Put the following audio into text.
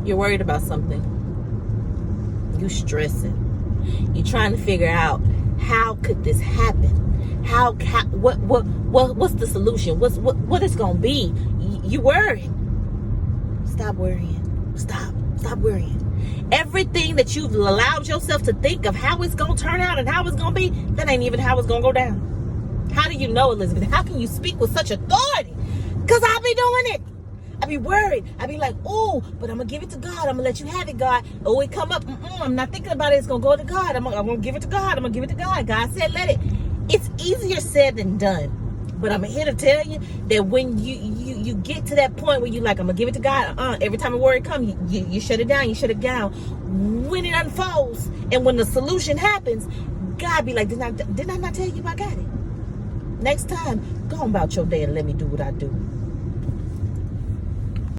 You're worried about something. You stressing. You're trying to figure out, how could this happen? What's the solution? What it's gonna be? You worried. Stop worrying. Stop worrying. Everything that you've allowed yourself to think of how it's gonna turn out and how it's gonna be, that ain't even how it's gonna go down. How do you know, Elizabeth? How can you speak with such authority? Because I be doing it. I be worried. I be like, oh, but I'm gonna give it to God. I'm gonna let you have it, God. Oh, it come up. I'm not thinking about it. It's gonna go to God. I'm gonna give it to God. I'm gonna give it to God. God said, let it. It's easier said than done. But I'm here to tell you that when you get to that point where you like, I'm gonna give it to God. Every time a word comes, you shut it down. You shut it down. When it unfolds and when the solution happens, God be like, did I not tell you I got it? Next time, go on about your day and let me do what I do.